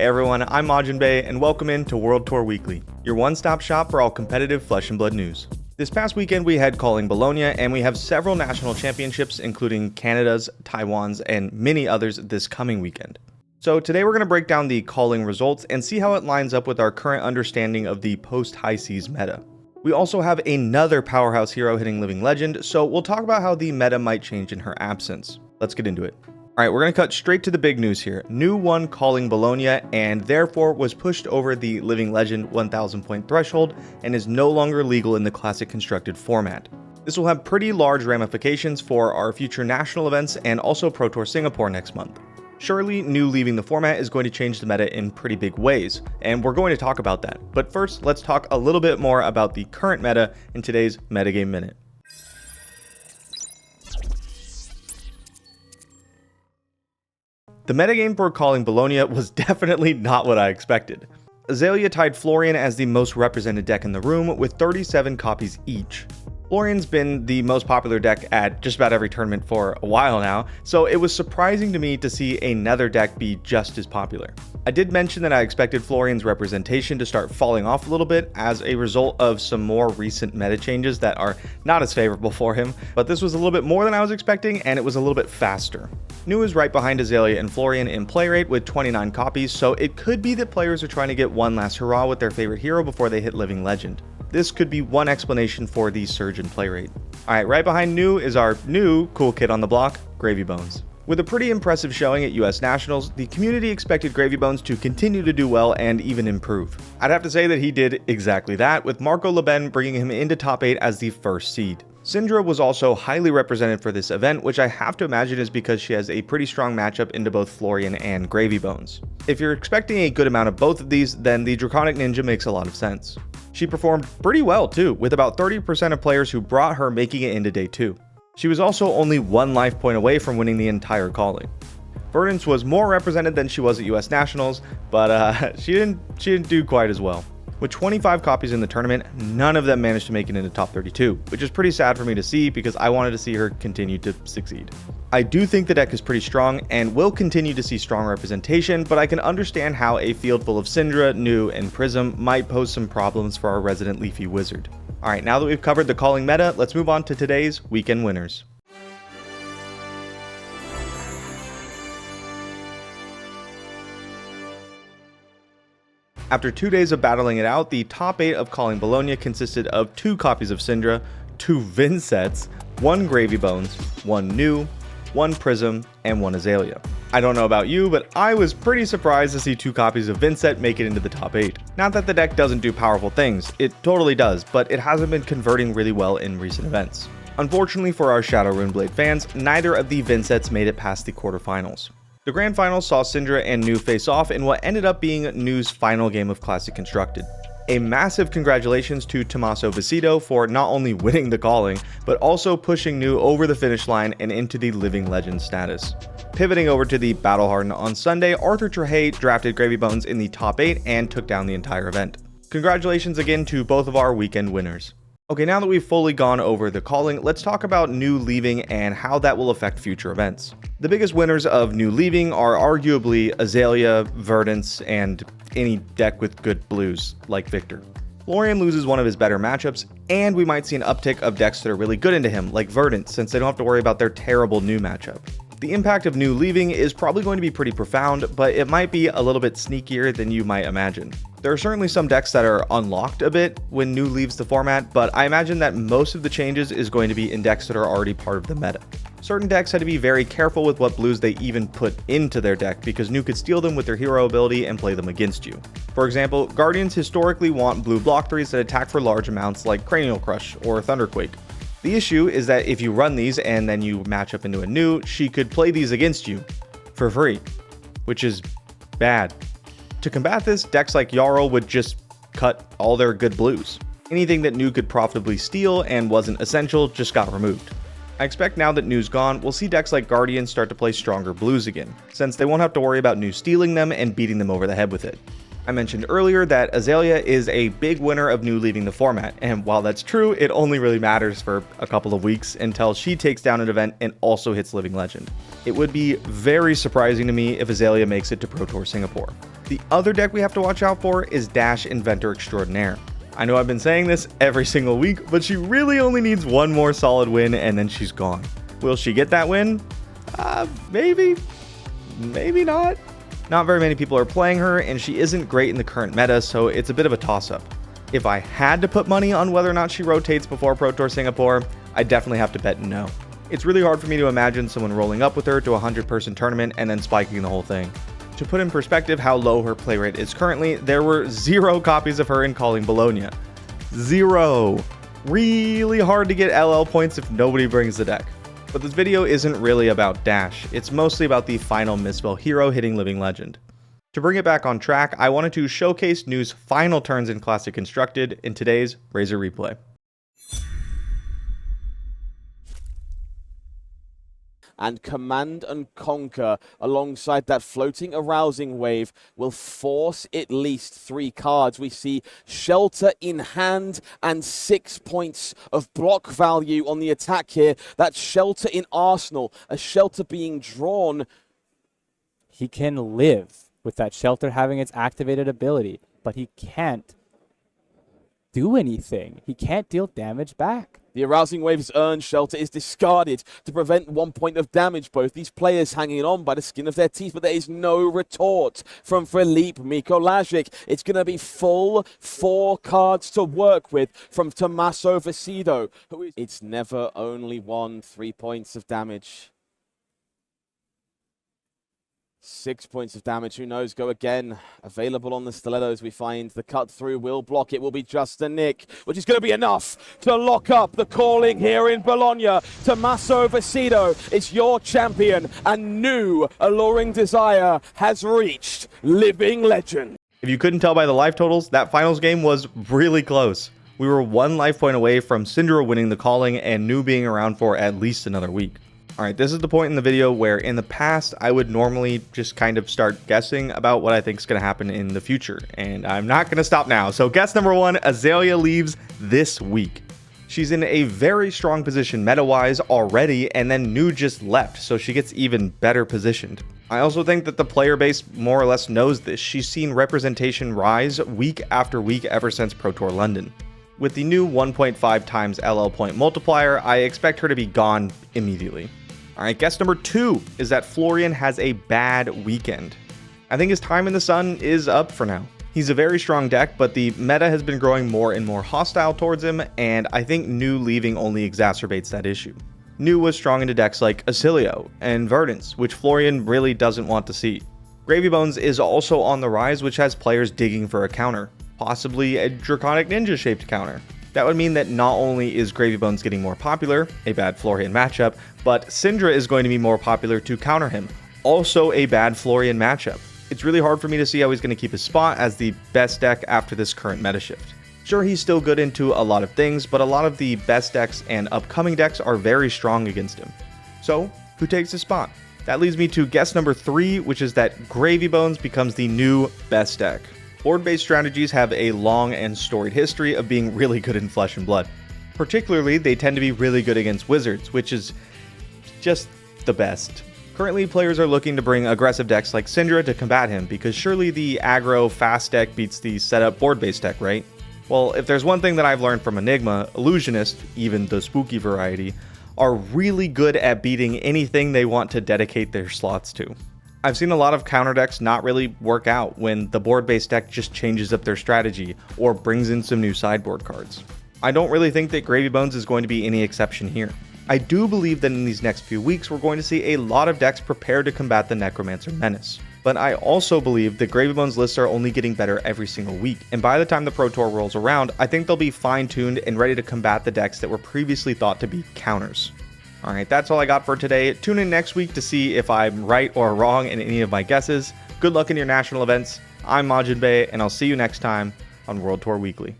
everyone, I'm Majiin and welcome into World Tour Weekly, your one-stop shop for all competitive flesh and blood news. This past weekend we had Calling Bologna, and we have several national championships including Canada's, Taiwan's, and many others this coming weekend. So today we're going to break down the Calling results and see how it lines up with our current understanding of the post-High Seas meta. We also have another powerhouse hero hitting Living Legend, so we'll talk about how the meta might change in her absence. Let's get into it. Alright, we're going to cut straight to the big news here. New won Calling Bologna and therefore was pushed over the Living Legend 1000 point threshold and is no longer legal in the Classic Constructed format. This will have pretty large ramifications for our future national events and also Pro Tour Singapore next month. Surely, new leaving the format is going to change the meta in pretty big ways, and we're going to talk about that. But first, let's talk a little bit more about the current meta in today's Metagame Minute. The metagame for Calling Bologna was definitely not what I expected. Azalea tied Florian as the most represented deck in the room with 37 copies each. Florian's been the most popular deck at just about every tournament for a while now, so it was surprising to me to see another deck be just as popular. I did mention that I expected Florian's representation to start falling off a little bit as a result of some more recent meta changes that are not as favorable for him, but this was a little bit more than I was expecting and it was a little bit faster. New is right behind Azalea and Florian in play rate with 29 copies, so it could be that players are trying to get one last hurrah with their favorite hero before they hit Living Legend. This could be one explanation for the surge in play rate. Alright, right behind New is our new cool kid on the block, Gravy Bones. With a pretty impressive showing at US Nationals, the community expected Gravy Bones to continue to do well and even improve. I'd have to say that he did exactly that, with Marco Leben bringing him into top 8 as the first seed. Syndra was also highly represented for this event, which I have to imagine is because she has a pretty strong matchup into both Florian and Gravy Bones. If you're expecting a good amount of both of these, then the Draconic Ninja makes a lot of sense. She performed pretty well too, with about 30% of players who brought her making it into day 2. She was also only one life point away from winning the entire Calling. Verdance was more represented than she was at US Nationals, but she didn't do quite as well. With 25 copies in the tournament, none of them managed to make it into top 32, which is pretty sad for me to see because I wanted to see her continue to succeed. I do think the deck is pretty strong and will continue to see strong representation, but I can understand how a field full of Syndra, New, and Prism might pose some problems for our resident Leafy Wizard. Alright, now that we've covered the Calling meta, let's move on to today's weekend winners. After 2 days of battling it out, the top 8 of Calling Bologna consisted of 2 copies of Syndra, 2 Vinsets, 1 Gravy Bones, 1 New, 1 Prism, and 1 Azalea. I don't know about you, but I was pretty surprised to see 2 copies of Vinset make it into the top 8. Not that the deck doesn't do powerful things, it totally does, but it hasn't been converting really well in recent events. Unfortunately for our Shadow Runeblade fans, neither of the Vinsets made it past the quarterfinals. The Grand Finals saw Syndra and New face off in what ended up being New's final game of Classic Constructed. A massive congratulations to Tommaso Vecito for not only winning the Calling, but also pushing New over the finish line and into the Living Legend status. Pivoting over to the Battle Harden on Sunday, Arthur Trehey drafted Gravy Bones in the top 8 and took down the entire event. Congratulations again to both of our weekend winners. Okay, now that we've fully gone over the Calling, let's talk about New leaving and how that will affect future events. The biggest winners of New leaving are arguably Azalea, Verdance, and any deck with good blues, like Victor. Florian loses one of his better matchups, and we might see an uptick of decks that are really good into him, like Verdance, since they don't have to worry about their terrible New matchup. The impact of New leaving is probably going to be pretty profound, but it might be a little bit sneakier than you might imagine. There are certainly some decks that are unlocked a bit when New leaves the format, but I imagine that most of the changes is going to be in decks that are already part of the meta. Certain decks had to be very careful with what blues they even put into their deck because New could steal them with their hero ability and play them against you. For example, Guardians historically want blue block 3s that attack for large amounts like Cranial Crush or Thunderquake. The issue is that if you run these and then you match up into a New, she could play these against you for free, which is bad. To combat this, decks like Jarl would just cut all their good blues. Anything that New could profitably steal and wasn't essential just got removed. I expect now that New's gone, we'll see decks like Guardian start to play stronger blues again, since they won't have to worry about New stealing them and beating them over the head with it. I mentioned earlier that Azalea is a big winner of New leaving the format, and while that's true, it only really matters for a couple of weeks until she takes down an event and also hits Living Legend. It would be very surprising to me if Azalea makes it to Pro Tour Singapore. The other deck we have to watch out for is Dash Inventor Extraordinaire. I know I've been saying this every single week, but she really only needs one more solid win and then she's gone. Will she get that win? Maybe. Maybe not. Not very many people are playing her, and she isn't great in the current meta, so it's a bit of a toss-up. If I had to put money on whether or not she rotates before Pro Tour Singapore, I definitely have to bet no. It's really hard for me to imagine someone rolling up with her to a 100-person tournament and then spiking the whole thing. To put in perspective how low her play rate is currently, there were 0 copies of her in Calling Bologna. 0! Really hard to get LL points if nobody brings the deck. But this video isn't really about Dash, it's mostly about the final Misspell hero hitting Living Legend. To bring it back on track, I wanted to showcase Nu's final turns in Classic Constructed in today's Razor Replay. And Command and Conquer alongside that floating arousing wave will force at least 3 cards. We see Shelter in hand and 6 points of block value on the attack here. That Shelter in Arsenal, a Shelter being drawn. He can live with that Shelter having its activated ability, but he can't do anything. He can't deal damage back. The arousing wave is earned, Shelter is discarded to prevent 1 point of damage. Both these players hanging on by the skin of their teeth, but there is no retort from Filipe Mikolajic. It's going to be full 4 cards to work with from Tommaso Vicido. It's never only 3 points of damage. 6 points of damage, who knows, go again. Available on the stilettos, we find the cut through will block. It will be just a nick, which is going to be enough to lock up the calling here in Bologna. Tommaso Vicido is your champion, and new alluring desire has reached Living Legend. If you couldn't tell by the life totals, that finals game was really close. We were 1 life point away from Syndra winning the calling and Nu being around for at least another week. Alright, this is the point in the video where in the past I would normally just kind of start guessing about what I think is going to happen in the future, and I'm not going to stop now. So guess number 1, Azalea leaves this week. She's in a very strong position meta-wise already, and then Nu just left, so she gets even better positioned. I also think that the player base more or less knows this. She's seen representation rise week after week ever since Pro Tour London. With the new 1.5 times LL point multiplier, I expect her to be gone immediately. Alright, guess number 2 is that Florian has a bad weekend. I think his time in the sun is up for now. He's a very strong deck, but the meta has been growing more and more hostile towards him, and I think Nu leaving only exacerbates that issue. Nu was strong into decks like Acilio and Verdance, which Florian really doesn't want to see. Gravy Bones is also on the rise, which has players digging for a counter, possibly a Draconic Ninja shaped counter. That would mean that not only is Gravy Bones getting more popular, a bad Florian matchup, but Syndra is going to be more popular to counter him, also a bad Florian matchup. It's really hard for me to see how he's going to keep his spot as the best deck after this current meta shift. Sure, he's still good into a lot of things, but a lot of the best decks and upcoming decks are very strong against him. So, who takes his spot? That leads me to guess number 3, which is that Gravy Bones becomes the new best deck. Board-based strategies have a long and storied history of being really good in Flesh and Blood. Particularly, they tend to be really good against Wizards, which is just the best. Currently, players are looking to bring aggressive decks like Syndra to combat him, because surely the aggro fast deck beats the setup board-based deck, right? Well, if there's one thing that I've learned from Enigma, Illusionist, even the spooky variety, are really good at beating anything they want to dedicate their slots to. I've seen a lot of counter decks not really work out when the board-based deck just changes up their strategy or brings in some new sideboard cards. I don't really think that Gravy Bones is going to be any exception here. I do believe that in these next few weeks we're going to see a lot of decks prepared to combat the Necromancer Menace. But I also believe that Gravy Bones lists are only getting better every single week, and by the time the Pro Tour rolls around, I think they'll be fine-tuned and ready to combat the decks that were previously thought to be counters. Alright, that's all I got for today. Tune in next week to see if I'm right or wrong in any of my guesses. Good luck in your national events. I'm Majiin, and I'll see you next time on World Tour Weekly.